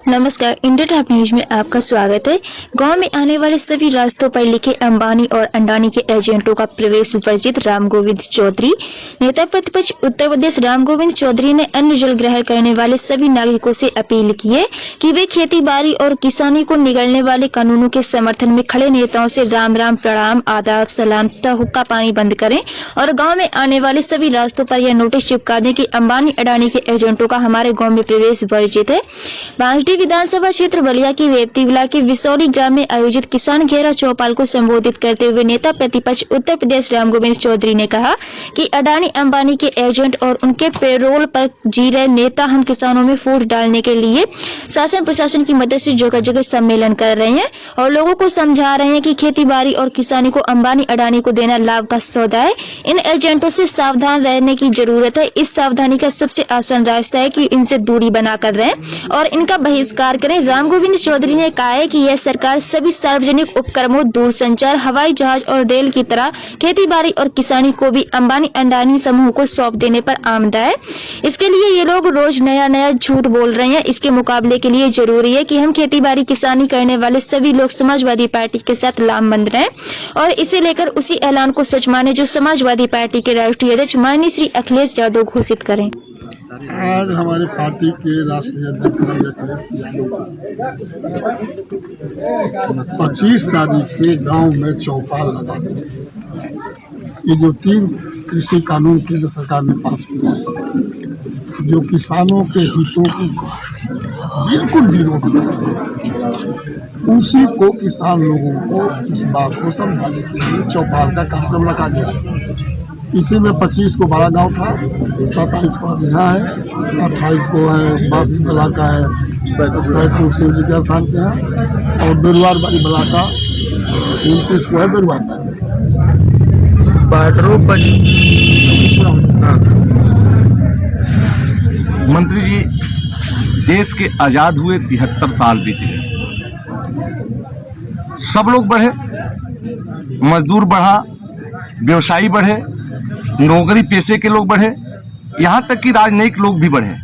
नमस्कार, India top news में आपका स्वागत है। गांव में आने वाले सभी रास्तों पर लिखे अंबानी और अडानी के एजेंटों का प्रवेश वर्जित। राम गोविंद चौधरी। नेता प्रतिपक्ष उत्तर प्रदेश राम गोविंद चौधरी ने अन्न जल ग्रहण करने वाले सभी नागरिकों से अपील की है कि वे खेती बाड़ी और किसानी को निगलने वाले कानूनों के समर्थन में खड़े नेताओं से राम राम, प्रणाम, आदाब, सलाम तथा हुक्का पानी बंद करें और गाँव में आने वाले सभी रास्तों पर यह नोटिस चिपका दें कि अंबानी अडानी के एजेंटों का हमारे गाँव में प्रवेश वर्जित है। बांसडी विधानसभा क्षेत्र बलिया की रेवती विला के विसौली ग्राम में आयोजित किसान घेरा चौपाल को संबोधित करते हुए नेता प्रतिपक्ष उत्तर प्रदेश राम गोविंद चौधरी ने कहा कि अडानी अंबानी के एजेंट और उनके पेरोल पर जी रहे नेता हम किसानों में फूट डालने के लिए शासन प्रशासन की मदद से जगह जगह सम्मेलन कर रहे हैं और लोगों को समझा रहे हैं कि खेती बाड़ी और किसानी को अंबानी अडानी को देना लाभ का सौदा है। इन एजेंटों से सावधान रहने की जरूरत है। इस सावधानी का सबसे आसान रास्ता है कि इनसे दूरी बनाकर रहें और इनका बहिष्कार करें। राम गोविंद चौधरी ने कहा है कि यह सरकार सभी सार्वजनिक उपक्रमों, दूरसंचार, हवाई जहाज और रेल की तरह खेती बाड़ी और किसानी को भी अंबानी अडानी समूह को सौंप देने पर आमदा है। इसके लिए ये लोग रोज नया नया झूठ बोल रहे हैं। इसके मुकाबले के लिए जरूरी है कि हम खेती बाड़ी किसानी करने वाले सभी लोग समाजवादी पार्टी के साथ लामबंद रहें और इसे लेकर उसी ऐलान को सच माने जो समाजवादी पार्टी के राष्ट्रीय अध्यक्ष माननीय श्री अखिलेश यादव घोषित करें। आज हमारे पार्टी के राष्ट्रीय अध्यक्ष अखिलेश यादव 25 तारीख से गांव में चौपाल लगा ये जो 3 कृषि कानून केंद्र सरकार ने पास किया है, जो किसानों के हितों की बिल्कुल विरोध है, उसी को किसान लोगों को इस बात को समझाने के लिए चौपाल का कार्यक्रम रखा गया। इसी में 25 को बड़ा गांव था, 27 को अधीना है, 28 को है बांसडी बला का है, सैदपुर शिव जी के स्थान के हैं और बेरुआर बाड़ी बला का 29 को है बेरुआर बाड़ी। मंत्री जी, देश के आजाद हुए 73 साल बीते, सब लोग बढ़े, मजदूर बढ़ा, व्यवसायी बढ़े, नौकरी पेशे के लोग बढ़े, यहाँ तक कि राजनयिक लोग भी बढ़े,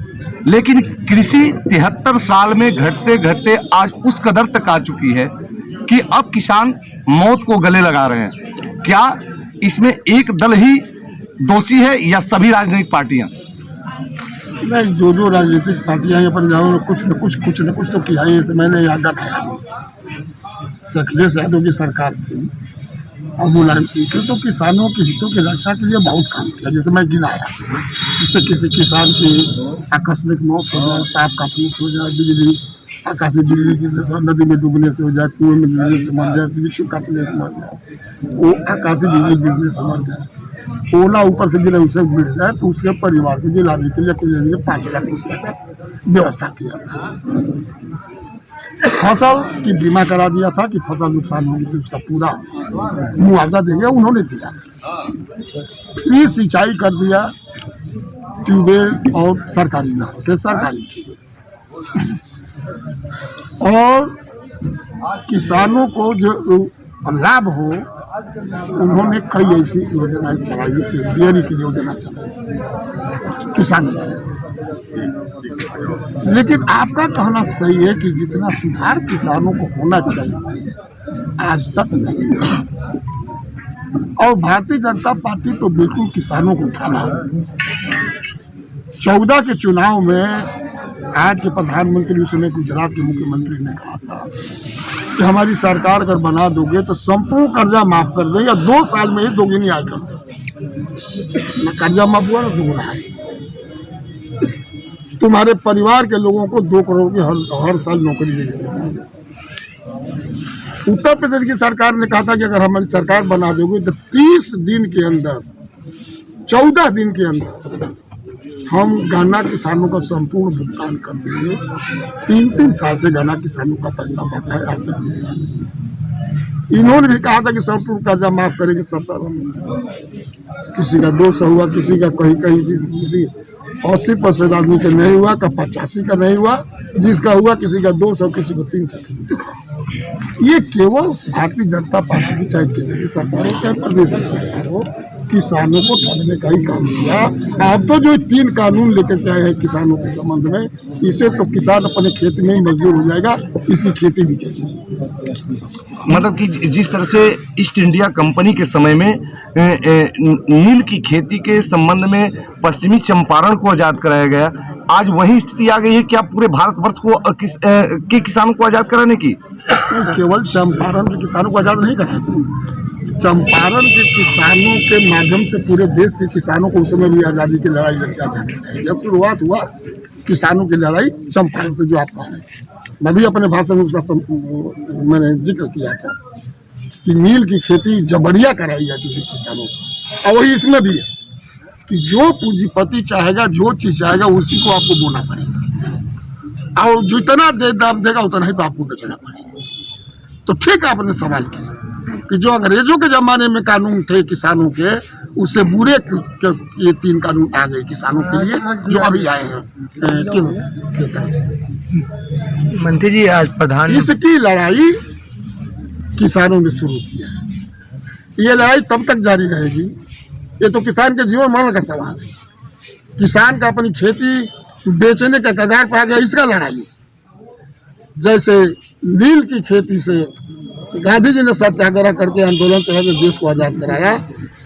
लेकिन कृषि 73 साल में घटते घटते आज उस कदर तक आ चुकी है कि अब किसान मौत को गले लगा रहे हैं। क्या इसमें एक दल ही दोषी है या सभी राजनीतिक पार्टियां? नहीं, जो राजनीतिक पार्टियां यहाँ पर जाओ कुछ न कुछ तो किया है। मैंने याद रखा अखिलेश यादव की सरकार थी और मुलायम सिंह की, तो किसानों के हितों की रक्षा के लिए बहुत काम किया। जैसे मैं गिनाया, जिससे किसी किसान की आकस्मिक मौत हो जाए, सांप काटने से हो जाए, बिजली आकाशीय बिजली की नदी में डूबने से हो जाए, कुएं में गिरने से मर जाए, वृक्ष काटने से मर जाए, वो आकाशीय बिजली गिरने से मर जाए, ओला ऊपर से गिरे उसे मिल जाए, तो उसके परिवार को दिलाने के लिए कुछ 5 लाख रुपये का व्यवस्था किया था। फसल की बीमा करा दिया था कि फसल नुकसान होगी तो उसका पूरा मुआवजा देंगे, उन्होंने दिया। फ्री सिंचाई कर दिया, ट्यूबवेल और सरकारी नहर से सरकारी, और किसानों को जो लाभ हो, उन्होंने कई ऐसी योजनाएं चलाई, जैसे डेयरी की योजना चलाई किसानों। लेकिन आपका कहना सही है कि जितना सुधार किसानों को होना चाहिए आज तक नहीं है, और भारतीय जनता पार्टी तो बिल्कुल किसानों को उठाना। 14 के चुनाव में आज के प्रधानमंत्री, उस समय गुजरात के मुख्यमंत्री ने कहा था कि हमारी सरकार अगर बना दोगे तो संपूर्ण कर्जा माफ कर दें या 2 साल में ही दोगुनी आय कर दें। न कर्जा माफ हुआ न दोगुना आय। तुम्हारे परिवार के लोगों को 2 करोड़ की हर साल नौकरी देगी। उत्तर प्रदेश की सरकार ने कहा था कि अगर हमारी सरकार बना दोगे तो 30 दिन के अंदर, 14 दिन के अंदर हम गन्ना किसानों का संपूर्ण भुगतान कर देंगे। 3 साल से गन्ना किसानों का पैसा बाका है, आज तक। इन्होंने भी कहा था कि संपूर्ण कर्जा माफ करेंगे 17 में। किसी का 200 हुआ, किसी का कहीं किसी 80% आदमी का नहीं हुआ, का 85 का नहीं हुआ, जिसका हुआ किसी का 200, किसी को 300। ये केवल भारतीय जनता पार्टी की, चाहे केंद्र की सरकार हो चाहे प्रदेश की सरकार हो, किसानों को ठगने का ही काम किया। अब तो जो 3 कानून लेकर के आए हैं किसानों के संबंध में, इसे तो किसान अपने खेत में ही मजदूर हो जाएगा, इसकी खेती भी चलेगी। मतलब कि जिस तरह से ईस्ट इंडिया कंपनी के समय में नील की खेती के संबंध में पश्चिमी चंपारण को आजाद कराया गया, आज वही स्थिति आ गई है कि आप पूरे भारतवर्ष को के किसानों को आजाद कराने की। केवल चंपारण के किसानों को आजाद नहीं कराया, चंपारण के किसानों के माध्यम से पूरे देश के किसानों को उस समय भी आज़ादी की लड़ाई लड़के आजाद कराई। जब शुरुआत हुआ किसानों की लड़ाई चंपारण से, जो आप कह रहे हैं, मैं भी अपने भाषण में उसका मैंने जिक्र किया था कि नील की खेती जबरिया कराई जाती थी किसानों को। और वही इसमें भी है कि जो पूंजीपति चाहेगा, जो चीज चाहेगा, उसी को आपको बोना पड़ेगा, और जितना दाम देगा उतना ही आपको बेचना पड़ेगा। तो ठीक आपने सवाल किया कि जो अंग्रेजों के जमाने में कानून थे किसानों के, उससे बुरे ये 3 कानून आ गए किसानों के लिए, जो अभी आए हैं केंद्र की तरफ से। मंत्री जी, आज प्रधान इसकी लड़ाई किसानों ने शुरू किया है। ये लड़ाई तब तक जारी रहेगी, ये तो किसान के जीवन मरण का सवाल है। किसान का अपनी खेती बेचने का कगार पे आ गया, इसका लड़ाई। जैसे नील की खेती से गांधी जी ने सत्याग्रह करके आंदोलन चला के देश को आजाद कराया,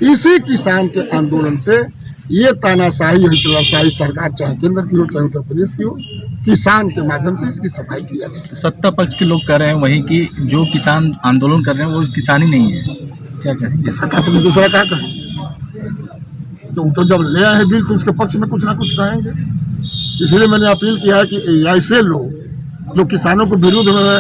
इसी किसान के आंदोलन से ये तानाशाही हिटलरशाही सरकार, चाहे केंद्र की हो चाहे उत्तर प्रदेश की हो, किसान के माध्यम से इसकी सफाई किया गया। सत्ता पक्ष के लोग कह रहे हैं वही कि जो किसान आंदोलन कर रहे हैं वो किसान ही नहीं है, क्या कहेंगे? सत्ता तो दूसरा क्या कहेंगे? तो जब ले आए बिल तो उसके पक्ष में कुछ ना कुछ कहेंगे। इसलिए मैंने अपील किया है कि ऐसे लोग जो किसानों के विरुद्ध में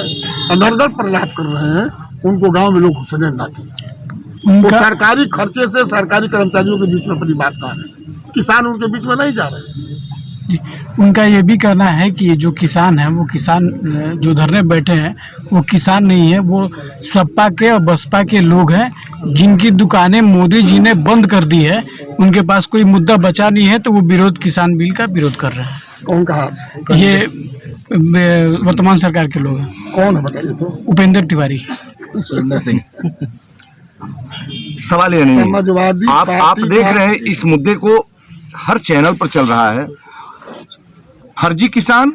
अनर्गल प्रलाप कर रहे हैं, उनको गांव में लोग घुसने ना दें। वो सरकारी खर्चे से सरकारी कर्मचारियों के बीच में अपनी बात कर रहे हैं, किसान उनके बीच में नहीं जा रहे हैं। उनका ये भी कहना है कि ये जो किसान है, वो किसान जो धरने बैठे हैं वो किसान नहीं है, वो सपा के और बसपा के लोग हैं, जिनकी दुकानें मोदी जी ने बंद कर दी है, उनके पास कोई मुद्दा बचा नहीं है, तो वो विरोध किसान बिल का विरोध कर रहे हैं। कौन कहा? ये वर्तमान सरकार के लोग हैं। कौन है बताइए तो? उपेंद्र तिवारी, सुरेंद्र सिंह। सवाल ये नहीं है, समाजवादी आप देख रहे हैं इस मुद्दे को हर चैनल पर चल रहा है। फर्जी किसान,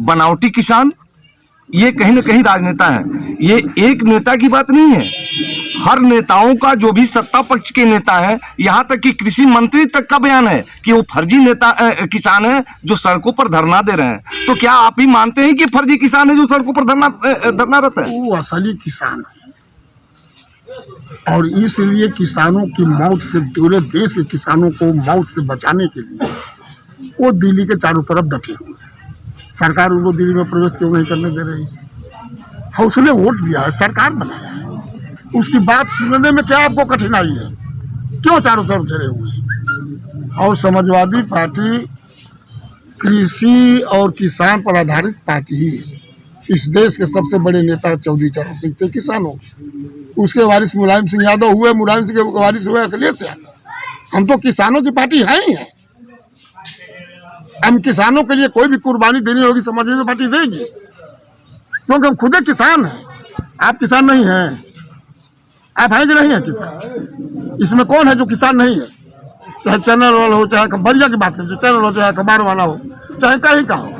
बनावटी किसान, ये कहीं ना कहीं राजनेता है। ये एक नेता की बात नहीं है, हर नेताओं का, जो भी सत्ता पक्ष के नेता है, यहाँ तक कि कृषि मंत्री तक का बयान है कि वो फर्जी नेता किसान है जो सड़कों पर धरना दे रहे हैं। तो क्या आप ही मानते हैं कि फर्जी किसान है जो सड़कों पर धरना रहता है? वो असली किसान है, और इसलिए किसानों की मौत से, पूरे देश के किसानों को मौत से बचाने के लिए वो दिल्ली के चारों तरफ डटे हुए हैं। सरकार उनको दिल्ली में प्रवेश क्यों नहीं करने दे रही है? उसने वोट दिया है, सरकार बनाया है, उसकी बात सुनने में क्या आपको कठिनाई है? क्यों चारों तरफ घेरे हुए हैं? और समाजवादी पार्टी कृषि और किसान पर आधारित पार्टी ही है। इस देश के सबसे बड़े नेता चौधरी चरण सिंह थे किसानों, उसके वारिस मुलायम सिंह यादव हुए, मुलायम सिंह के वारिस हुए अखिलेश यादव। हम तो किसानों की पार्टी है ही है। हम किसानों के लिए कोई भी कुर्बानी देनी होगी समाजवादी पार्टी देगी, क्योंकि हम खुद किसान हैं। आप किसान नहीं हैं? आप हैं कि नहीं है किसान? इसमें कौन है जो किसान नहीं है? चाहे चैनल वाला हो, चाहे बलिया की बात करें, चैनल हो, चाहे अखबार वाला हो, चाहे कहीं का हो,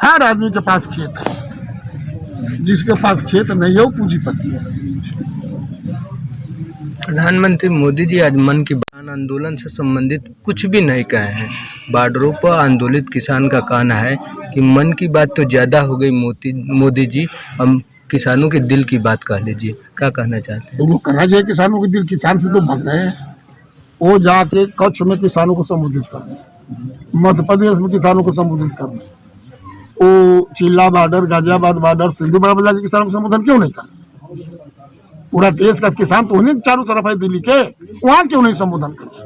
हर आदमी के पास खेत है। जिसके पास खेत नहीं है वो पूंजीपति है। प्रधानमंत्री मोदी जी आज मन की बात आंदोलन से संबंधित कुछ भी नहीं कहे हैं। बॉर्डरों पर आंदोलित किसान का कहना है कि मन की बात तो ज्यादा हो गई मोदी जी, हम किसानों के दिल की बात कह लीजिए। क्या कहना चाहते हैं? तो वो करना चाहिए किसानों के दिल। किसान से तो भाग रहे हैं। वो जाके कच्छ में किसानों को संबोधित करना, मध्य प्रदेश में किसानों को संबोधित करना, वो चिल्ला बॉर्डर, गाजियाबाद बॉर्डर, सिंधु बड़ा बाजार के किसानों को संबोधन क्यों नहीं करना? पूरा देश का किसान तो उन्हीं चारों तरफ है दिल्ली के, वहां क्यों नहीं संबोधन करना?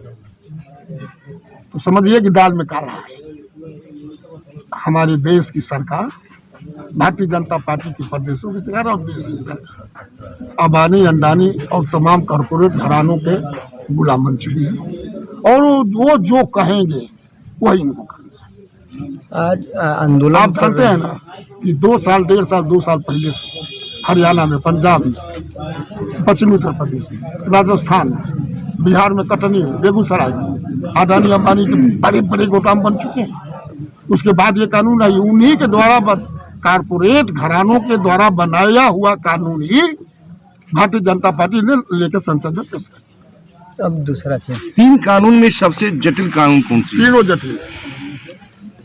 तो समझिए कि दाल में काला है। हमारे देश की सरकार, भारतीय जनता पार्टी की प्रदेशों की सरकार और देश की सरकार अबानी, अंडानी और तमाम कॉरपोरेट घरानों के गुलाम बन चुकी है, और वो जो कहेंगे वही इनको करना। आज आंदोलन आप जानते हैं ना कि 2 साल, 1.5 साल, 2 साल पहले से हरियाणा में, पंजाब में, पश्चिमी उत्तर प्रदेश में, राजस्थान में बिहार में कटनी हो, बेगूसराय में अडानी अंबानी के बड़े बड़े गोदाम बन चुके हैं। उसके बाद ये कानून आई, उन्हीं के द्वारा कारपोरेट घरानों के द्वारा बनाया हुआ कानून ही भारतीय जनता पार्टी ने लेकर संसद में पेश किया। अब दूसरा चीज, 3 कानून में सबसे जटिल कानून कौन सी है? तीनों जटिल है,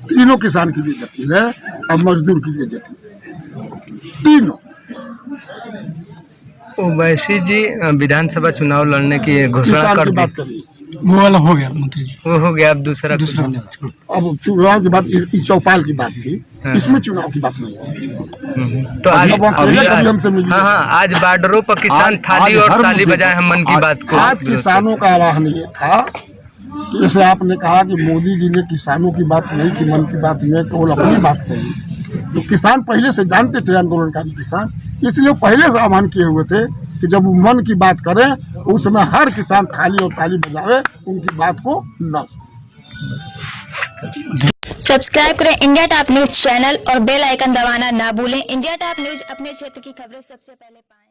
तीनों किसान के लिए जटिल है और मजदूर के लिए जटिल है, तीनों। ओवैसी जी विधानसभा चुनाव लड़ने की घोषणा किसान कर की दी, बात करिए, वो वाला हो गया मंत्री जी। वो हो गया। अब दूसरा अब चुनाव की बात चौपाल की बात थी, हाँ। इसमें चुनाव की बात नहीं है। तो आज अब अकेले कभी हमसे मिलिए। हाँ हाँ, आज बॉर्डरों पर किसान आज थाली और हर ताली मुद्दे बजाए हम मन की बात को आज किसानों का आह्वान ये था कि जैसे आपने कहा कि मोदी जी ने किसानों की बात नहीं की, मन की बात नहीं, केवल अपनी बात कही। तो किसान पहले से जानते थे, आंदोलनकारी किसान, इसलिए पहले से आह्वान किए हुए थे कि जब वो मन की बात करें उस समय हर किसान थाली और ताली बजावे, उनकी बात को न। सब्सक्राइब करें इंडिया टॉप न्यूज चैनल और बेल आइकन दबाना ना भूलें। इंडिया टॉप न्यूज अपने क्षेत्र की खबरें सबसे पहले पाएं।